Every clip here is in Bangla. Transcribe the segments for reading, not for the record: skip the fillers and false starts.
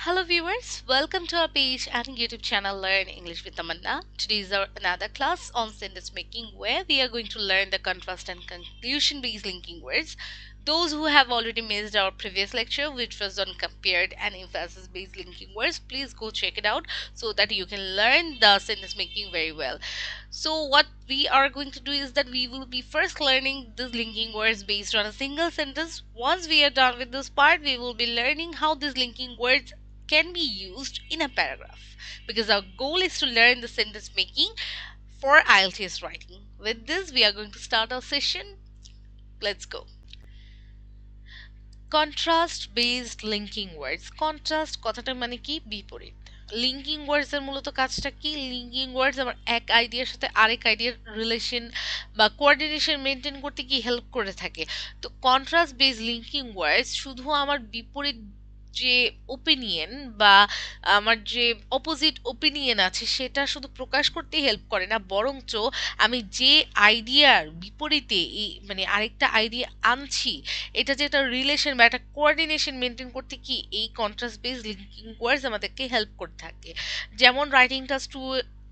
Hello viewers, welcome to our page and YouTube channel Learn English with Tamanna. Today is our another class on sentence making where we are going to learn the contrast and conclusion based linking words. Those who have already missed our previous lecture which was on compared and emphasis based linking words, please go check it out so that you can learn the sentence making very well. So what we are going to do is that we will be first learning these linking words based on a single sentence. Once we are done with this part, we will be learning how these linking words can be used in a paragraph because our goal is to learn the sentence making for IELTS writing. With this, we are going to start our session. Let's go. Contrast based linking words. Contrast কথাটা মানে কি বিপরীত। লিঙ্কিং ওয়ার্ডস এর মূলত কাজটা কি? লিঙ্কিং ওয়ার্ডস আমার এক আইডিয়ার সাথে আরেক আইডিয়ার রিলেশন বা কোঅর্ডিনেশন মেনটেন করতে কি হেল্প করে থাকে। তো কন্ট্রাস্ট বেসড লিঙ্কিং ওয়ার্ডস শুধু আমার বিপরীত যে ওপিনিয়ন বা আমার যে অপোজিট ওপিনিয়ন আছে সেটা শুধু প্রকাশ করতে হেল্প করে না, বরঞ্চ আমি যে আইডিয়ার বিপরীতে এই মানে আরেকটা আইডিয়া আনছি এটা যে একটা রিলেশন বা একটা কোঅর্ডিনেশন মেনটেন করতে কি এই কন্ট্রাস্ট বেসড লিঙ্কিং ওয়ার্ডস আমাদেরকে হেল্প করে থাকে। যেমন রাইটিং টাস্ক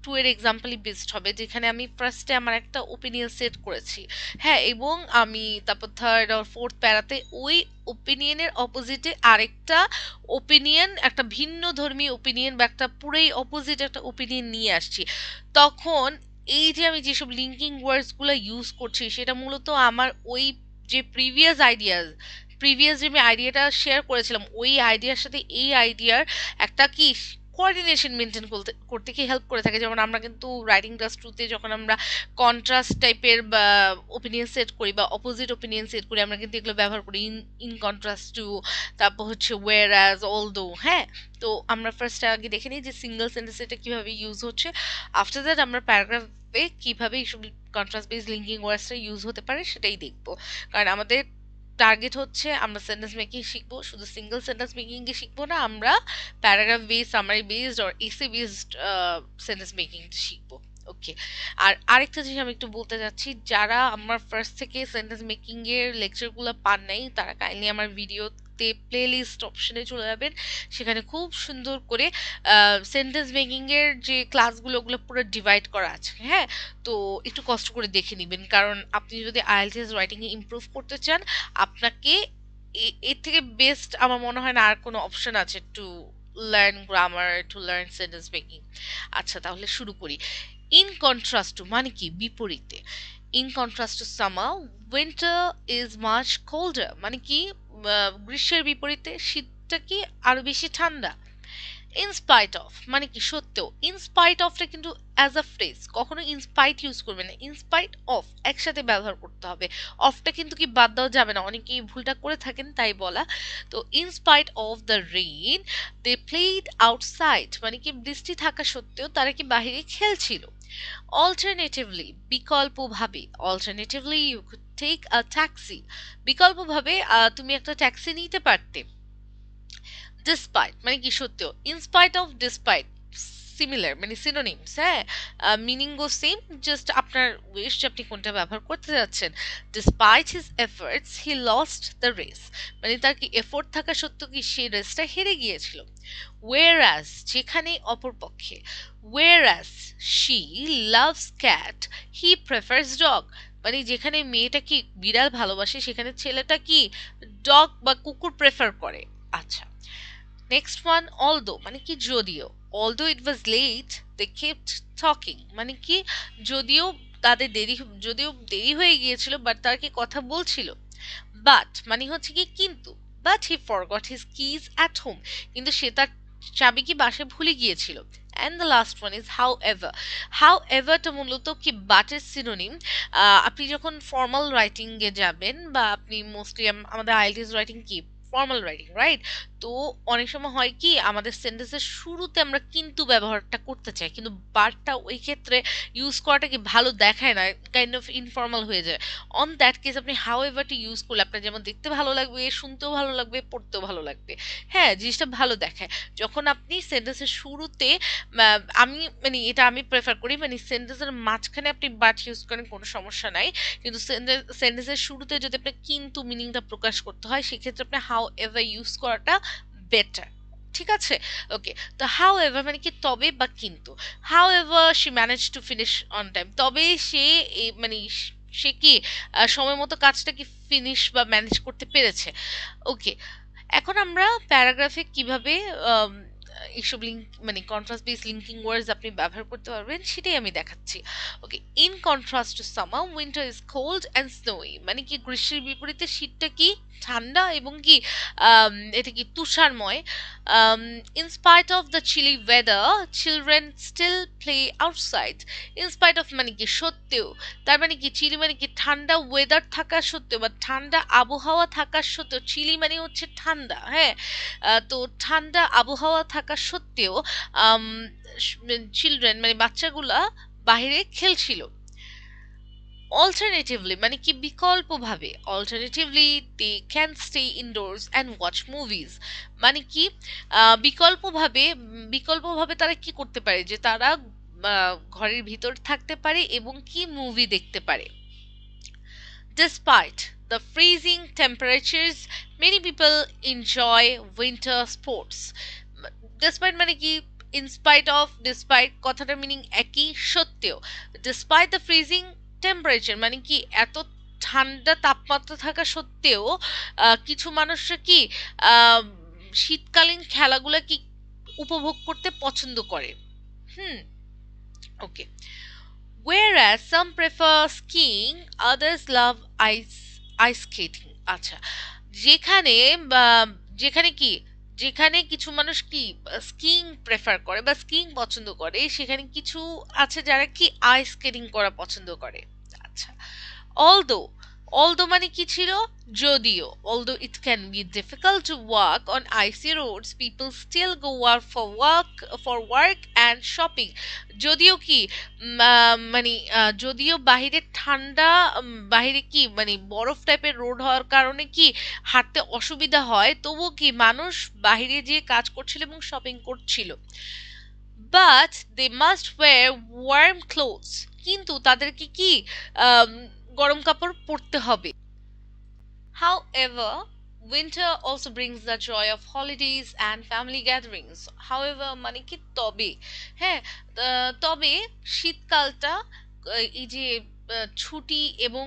টু এর এক্সাম্পলই বেস্ট হবে, যেখানে আমি ফার্স্টে আমার একটা ওপিনিয়ন সেট করেছি, হ্যাঁ, এবং আমি তারপর থার্ড আর ফোর্থ প্যারাতে ওই ওপিনিয়নের অপোজিটে আরেকটা ওপিনিয়ন, একটা ভিন্ন ধর্মী ওপিনিয়ন বা একটা পুরোই অপোজিট একটা ওপিনিয়ন নিয়ে আসছি। তখন এই যে আমি যেসব লিঙ্কিং ওয়ার্ডসগুলো ইউজ করছি সেটা মূলত আমার ওই যে প্রিভিয়াস যে আমি আইডিয়াটা শেয়ার করেছিলাম ওই আইডিয়ার সাথে এই আইডিয়ার একটা কি কোঅর্ডিনেশন মেনটেন করতে কি হেল্প করে থাকে। যেমন আমরা কিন্তু রাইটিং টাস্ক টুতে যখন আমরা কন্ট্রাস্ট টাইপের বা ওপিনিয়ন সেট করি বা অপোজিট ওপিনিয়ন সেট করি, আমরা কিন্তু এগুলো ব্যবহার করি ইন কন্ট্রাস্ট টু, তারপর হচ্ছে ওয়ের অ্যাজ, অলদো। হ্যাঁ, তো আমরা ফার্স্ট আগে দেখে নিই যে সিঙ্গেল সেন্টেন্স এটা কিভাবে ইউজ হচ্ছে। আফটার দ্যাট আমরা প্যারাগ্রাফে কিভাবে এইসব কন্ট্রাস্ট বেসড লিঙ্কিং ওয়ার্ডসটা ইউজ হতে পারে সেটাই দেখবো। কারণ আমাদের টার্গেট হচ্ছে আমরা সেন্টেন্স মেকিং শিখবো, শুধু সিঙ্গেল সেন্টেন্স মেকিং এ শিখবো না, আমরা প্যারাগ্রাফ বেসড, সামারি বেসড আর এসে বেসড সেন্টেন্স মেকিং শিখবো। ওকে, আর আরেকটা জিনিস আমি একটু বলতে চাচ্ছি, যারা আমার ফার্স্ট থেকে সেন্টেন্স মেকিং এর লেকচারগুলো পান নাই তারা কাইন্ডলি আমার ভিডিওতে প্লেলিস্ট অপশনে চলে যাবেন, সেখানে খুব সুন্দর করে সেন্টেন্স মেকিং এর যে ক্লাসগুলো ওগুলো পুরো ডিভাইড করা আছে। হ্যাঁ, তো একটু কষ্ট করে দেখে নেবেন, কারণ আপনি যদি আইএলটিএস রাইটিং এ ইমপ্রুভ করতে চান আপনাকে এর থেকে বেস্ট আমার মনে হয় না আর কোনো অপশন আছে to learn grammar, to learn sentence making. আচ্ছা, তাহলে শুরু করি। ইন কন্ট্রাস্ট টু মানে কি বিপরীতে। In contrast to summer winter is much colder মানে কি গ্রীষ্মের বিপরীতে শীতটা কি আরো বেশি ঠান্ডা। ইনস্পাইট অফ মানে কি সত্ত্বেও। ইনস্পাইট অফটা কিন্তু অ্যাজ আ ফ্রেজ, কখনো ইনস্পাইট ইউজ করবে না, ইনস্পাইট অফ একসাথে ব্যবহার করতে হবে। অফটা কিন্তু কি বাদ দেওয়া যাবে না, অনেকেই ভুলটা করে থাকেন তাই বলা। তো in spite of the rain they played outside মানে কি বৃষ্টি থাকা সত্ত্বেও তারা কি বাহিরে খেলছিল। অল্টারনেটিভলি বিকল্পভাবে, alternatively you could take a taxi বিকল্পভাবে তুমি একটা ট্যাক্সি নিতে পারতে। ডিসপাইট মানে কি সত্য। ইনস্পাইট অফ ডিসপাইট সিমিলার মানে সিনোনিমস। হ্যাঁ, মিনিংও সেম, জাস্ট আপনার উইশ যে আপনি কোনটা ব্যবহার করতে যাচ্ছেন। Despite his efforts he lost the race মানে তার কি এফোর্ট থাকা সত্ত্বেও কি সেই রেসটা হেরে গিয়েছিল। ওয়েরাস যেখানে অপরপক্ষে। Whereas she loves cat he prefers dog মানে যেখানে মেয়েটা কি বিড়াল ভালোবাসে সেখানে ছেলেটা কি ডগ বা কুকুর প্রেফার করে। আচ্ছা, নেক্সট ওয়ান অলদো মানে কি যদিও। Although it was late they kept talking মানে কি যদিও যদিও দেরি হয়ে গিয়েছিল বাট তার কি কথা বলছিল। বাট মানে হচ্ছে কি কিন্তু। But he forgot his keys at home কিন্তু সে তার চাবি কি বাসায় ভুলে গিয়েছিল। And the last one is however. হাউ এভারটা মূলত কি বাটের সিনোনিম। আপনি যখন ফর্মাল রাইটিং এ যাবেন বা আপনি মোস্টলি আমাদের আইএলটিএস রাইটিং কি ফর্মাল রাইটিং, রাইট? তো অনেক সময় হয় কি আমাদের সেন্টেন্সের শুরুতে আমরা কিন্তু ব্যবহারটা করতে চাই, কিন্তু বাটটা ওই ক্ষেত্রে ইউজ করাটা কি ভালো দেখায় না, কাইন্ড অফ ইনফর্মাল হয়ে যায়। অন দ্যাট কেস আপনি হাউ এভারটি ইউজ করলে আপনার যেমন দেখতে ভালো লাগবে, শুনতেও ভালো লাগবে, পড়তেও ভালো লাগবে। হ্যাঁ, জিনিসটা ভালো দেখায় যখন আপনি সেন্টেন্সের শুরুতে আমি মানে এটা আমি প্রেফার করি মানে সেন্টেন্সের মাঝখানে আপনি বাট ইউজ করেন কোনো সমস্যা নাই, কিন্তু সেন্টেন্সের শুরুতে যদি আপনি কিন্তু মিনিংটা প্রকাশ করতে হয় সেক্ষেত্রে আপনি হাউ এভার ইউজ করাটা বেটার। ঠিক আছে? ওকে। তো হাউএভার মানে কি তবে বা কিন্তু। However she managed to finish on time. তবে সে মানে সে কি সময় মতো কাজটা কি ফিনিশ বা ম্যানেজ করতে পেরেছে। ওকে। এখন আমরা প্যারাগ্রাফে কিভাবে আম এইসব লিঙ্ক মানে কন্ট্রাস্ট বেস লিঙ্কিং ওয়ার্ডস আপনি ব্যবহার করতে পারবেন সেটাই আমি দেখাচ্ছি। Okay, in contrast to summer winter is cold and snowy মানে কি গ্রীষ্মের বিপরীতে শীতটা কি ঠান্ডা এবং কি এটা কি তুষারময়। In spite of the chilly weather children still play outside. In spite of মানে কি সত্ত্বেও, তার মানে কি চিলি মানে কি ঠান্ডা ওয়েদার থাকা সত্ত্বেও বা ঠান্ডা আবহাওয়া থাকা সত্ত্বেও, চিলি মানে হচ্ছে ঠান্ডা, হ্যাঁ। তো ঠান্ডা আবহাওয়া থাকা সত্ত্বেও চিলড্রেন মানে বাচ্চাগুলা বাইরে খেলছিল। অল্টারনেটিভলি মানে কি বিকল্পভাবে, alternatively they can stay indoors and watch movies মানে কি বিকল্পভাবে তারা কি করতে পারে যে তারা ঘরের ভিতর থাকতে পারে এবং কি মুভি দেখতে পারে। Despite the freezing temperatures, many people enjoy winter sports. Despite মানে কি in spite of, despite কথাটার মিনিং একই সত্ত্বেও, despite the freezing temperature মানে কি এত ঠান্ডা তাপমাত্রা থাকা সত্ত্বেও কিছু মানুষরা কি আহ, শীতকালীন খেলাগুলা কি উপভোগ করতে পছন্দ করে। হুম। ওকে। Whereas some prefer skiing, others love ice skating. আচ্ছা, যেখানে বা যেখানে কি যেখানে কিছু মানুষ কি স্কিইং প্রেফার করে বা স্কিইং পছন্দ করে, সেখানে কিছু আছে যারা কি আইস স্কেটিং করা পছন্দ করে। আচ্ছা, although although মানে কি ছিল যদিও, although it can be difficult to walk on icy roads, people still go out for work and shopping. যদিও কি মানে যদিও বাহিরে ঠান্ডা, বাহিরে কি মানে বরফ টাইপের রোড হওয়ার কারণে কি হাঁটতে অসুবিধা হয়, তবুও কি মানুষ বাহিরে যেয়ে কাজ করছিল এবং শপিং করছিল। But they must wear warm clothes, কিন্তু তাদেরকে কি আম, গরম কাপড় পরতে হবে। However, winter also brings the joy of holidays and family gatherings. However মানে কি তবে, হ্যাঁ, তবে শীতকালটা এই যে ছুটি এবং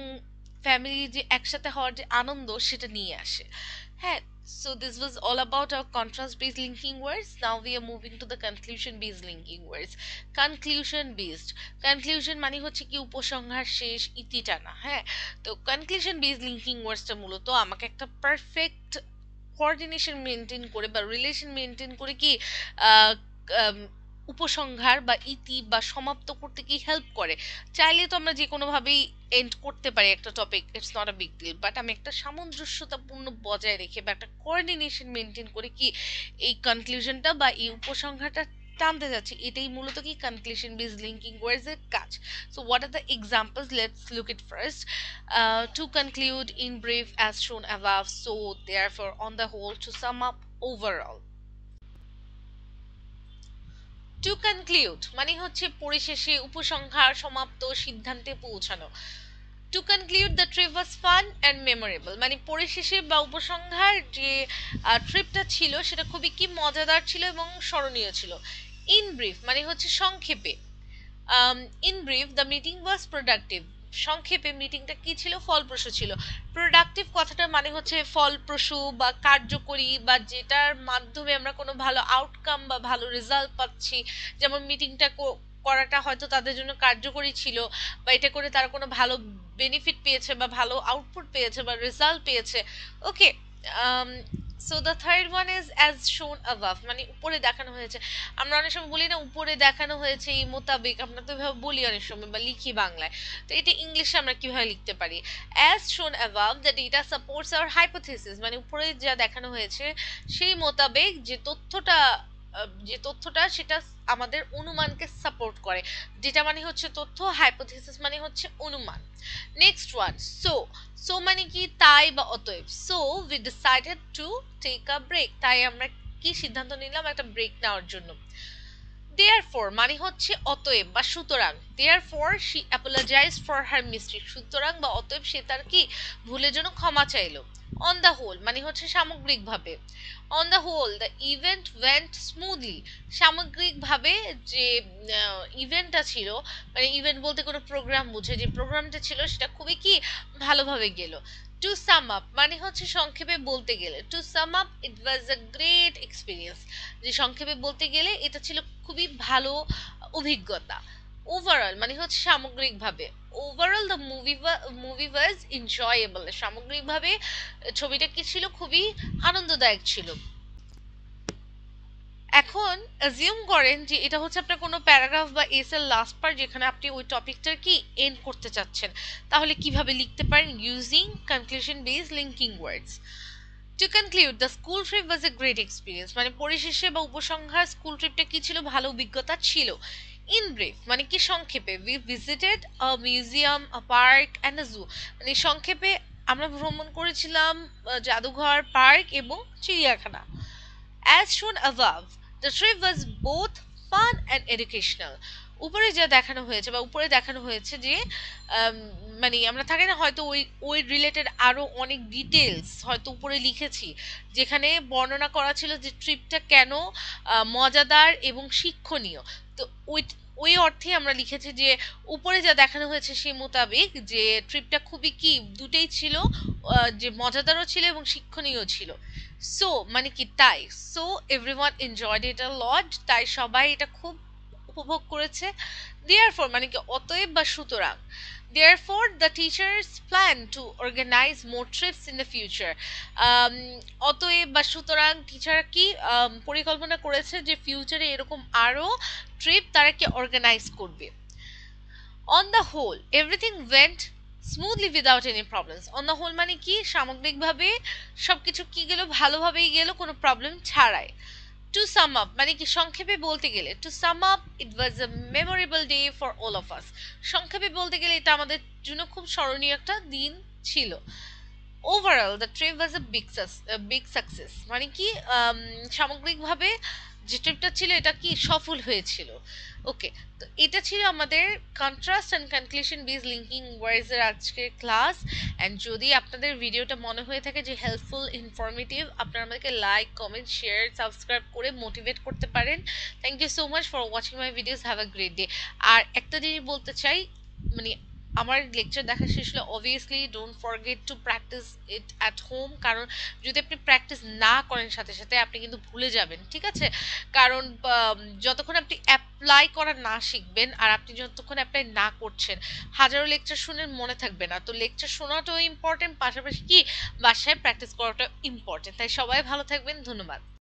ফ্যামিলি যে একসাথে হওয়ার যে আনন্দ সেটা নিয়ে আসে। হ্যাঁ। So this was all about our contrast based linking words. Now we are moving to the conclusion based linking words. Conclusion based, conclusion মানে হচ্ছে কি উপসংহার, শেষ, ইতি টানা, হ্যাঁ। তো কনক্লুশন বেস লিঙ্কিং ওয়ার্ডসটা মূলত আমাকে একটা পারফেক্ট কোঅর্ডিনেশন মেনটেন করে বা রিলেশন মেনটেন করে কি আহ, আম, উপসংহার বা ইতি বা সমাপ্ত করতে কি হেল্প করে। চাইলে তো আমরা যে কোনোভাবেই এন্ড করতে পারি একটা topic, it's not a big deal, but আমি একটা সামঞ্জস্যতাপূর্ণ বজায় রেখে বা একটা কোঅর্ডিনেশন মেনটেন করে কি এই কনক্লুশনটা বা এই উপসংহারটা টানতে যাচ্ছি, এটাই মূলত কি কনক্লুশন বেস লিঙ্কিং ওয়ার্ডস এর কাজ। So what are the examples, let's look it first. To conclude in brief as shown above, so therefore on the whole, to sum up overall. To conclude মানে হচ্ছে পরিশেষে, উপসংহার, সমাপ্ত, সিদ্ধান্তে পৌঁছানো। To conclude the trip was fun and memorable মানে পরিশেষে বা উপসংহার যে ট্রিপটা ছিল সেটা খুবই কি মজাদার ছিল এবং স্মরণীয় ছিল। ইন ব্রিফ মানে হচ্ছে সংক্ষেপে। In brief the meeting was productive, সংক্ষেপে মিটিংটা কি ছিল, ফলপ্রসূ ছিল। প্রোডাক্টিভ কথাটা মানে হচ্ছে ফলপ্রসূ বা কার্যকরী বা যেটার মাধ্যমে আমরা কোনো ভালো আউটকাম বা ভালো রেজাল্ট পাচ্ছি। যেমন মিটিংটা করাটা হয়তো তাদের জন্য কার্যকরী ছিল বা এটা করে তারা কোনো ভালো বেনিফিট পেয়েছে বা ভালো আউটপুট পেয়েছে বা রেজাল্ট পেয়েছে। Okay. So the third one is as shown above মানে উপরে দেখানো হয়েছে। আমরা অনেক সময় বলি না উপরে দেখানো হয়েছে এই মোতাবেক, আমরা তো এভাবে বলি অনেক সময় বা লিখি বাংলায়। তো এটা ইংলিশে আমরা কিভাবে লিখতে পারি, as shown above the data supports our hypothesis মানে উপরে যা দেখানো হয়েছে সেই মোতাবেক যে তথ্যটা সেটা আমাদের অনুমানকে সাপোর্ট করে। যেটা মানে হচ্ছে তথ্য, হাইপোথিসিস মানে হচ্ছে অনুমান। নেক্সট ওয়ান সো মানে কি তাই বা অতএব। So we decided to take a break, তাই আমরা কি সিদ্ধান্ত নিলাম একটা ব্রেক নেওয়ার জন্য। দেয়ারফর মানে হচ্ছে অতএব বা সুতরাং, therefore she apologised for her mistake, সুতরাং বা অতএব সে তার কি ভুলের জন্য ক্ষমা চাইলো। অন দ্য হোল মানে হচ্ছে সামগ্রিকভাবে, on the whole the event went smoothly, সামগ্রিকভাবে যে ইভেন্টটা ছিল, মানে ইভেন্ট বলতে কোনো প্রোগ্রাম বুঝে, যে প্রোগ্রামটা ছিল সেটা খুবই কি ভালোভাবে গেল। টু সাম আপ মানে হচ্ছে সংক্ষেপে বলতে গেলে, to sum up it was a great experience, যে সংক্ষেপে বলতে গেলে এটা ছিল খুবই ভালো অভিজ্ঞতা। ওভারঅল মানে হচ্ছে সামগ্রিকভাবে, overall the movie was enjoyable, সামগ্রিকভাবে ছবিটা কি ছিল, খুবই আনন্দদায়ক ছিল। এখন অ্যাজিউম করেন যে এটা হচ্ছে আপনার কোনো প্যারাগ্রাফ বা এসের লাস্ট পার্ট, যেখানে আপনি ওই টপিকটার কি এন্ড করতে চাচ্ছেন, তাহলে কিভাবে লিখতে পারেন? Using conclusion based linking words. To conclude the school trip was a great experience, মানে পরিশেষে বা উপসংহার স্কুল ট্রিপটা কি ছিল, ভালো অভিজ্ঞতা ছিল। ইন ব্রিফ মানে কি সংক্ষেপে, we visited a museum, a park and a zoo, মানে সংক্ষেপে আমরা ভ্রমণ করেছিলাম জাদুঘর, পার্ক এবং চিড়িয়াখানা। As shown above, the trip was both fun and educational. উপরে যা দেখানো হয়েছে বা উপরে দেখানো হয়েছে যে আম, মানে আমরা থাকে না হয়তো ওই ওই রিলেটেড আরো অনেক ডিটেলস হয়তো উপরে লিখেছি, যেখানে বর্ণনা করা ছিল যে ট্রিপটা কেন মজাদার এবং শিক্ষণীয়। তো ওই ওই অর্থে আমরা লিখেছি যে উপরে যা দেখানো হয়েছে সেই মোতাবেক যে ট্রিপটা খুবই কি দুটেই ছিল, যে মজাদারও ছিল এবং শিক্ষণীয় ছিল। সো মানে কি তাই, সো এভরিওয়ান এনজয়েড ইট আ লট, তাই সবাই এটা খুব উপভোগ করেছে। দেয়ারফর মানে কি অতএব বা সুতরাং, therefore the teachers plan to organise more trips in the future, অতএব বা সুতরাং টিচার কি পরিকল্পনা করেছে যে ফিউচারে এরকম আরো ট্রিপ তারা কি অর্গানাইজ করবে। On the whole everything went smoothly without any problems, on the whole মানে কি সামগ্রিকভাবে সবকিছু কি গেল, ভালোভাবেই গেল, কোনো প্রবলেম ছাড়াই। টু সাম আপ মানে কি সংক্ষেপে বলতে গেলে, to sum up it was a memorable day for all of us, সংক্ষেপে বলতে গেলে এটা আমাদের জন্য খুব স্মরণীয় একটা দিন ছিল। Overall the trip was a big success মানে কি সামগ্রিকভাবে যে ট্রিপটা ছিল এটা কি সফল হয়েছিল। ওকে, তো এটা ছিল আমাদের contrast and conclusion base linking ওয়ার্ডস এর আজকের ক্লাস। অ্যান্ড যদি আপনাদের ভিডিওটা মনে হয়ে থাকে যে হেল্পফুল ইনফরমেটিভ, আপনারা আমাদেরকে লাইক কমেন্ট শেয়ার সাবস্ক্রাইব করে মোটিভেট করতে পারেন। Thank you so much for watching my videos, have a great day. আর একটা জিনিস বলতে চাই, মানে আমার লেকচার দেখা শেষ হলে obviously don't forget to practice it at home, কারণ যদি আপনি প্র্যাকটিস না করেন সাথে সাথে আপনি কিন্তু ভুলে যাবেন, ঠিক আছে? কারণ যতক্ষণ আপনি অ্যাপ্লাই করা না শিখবেন আর আপনি যতক্ষণ অ্যাপ্লাই না করছেন, হাজারো লেকচার শুনে মনে থাকবে না। তো লেকচার শোনাটাও ইম্পর্টেন্ট, পাশাপাশি কি বাসায় প্র্যাকটিস করাটা ইম্পর্টেন্ট। তাই সবাই ভালো থাকবেন, ধন্যবাদ।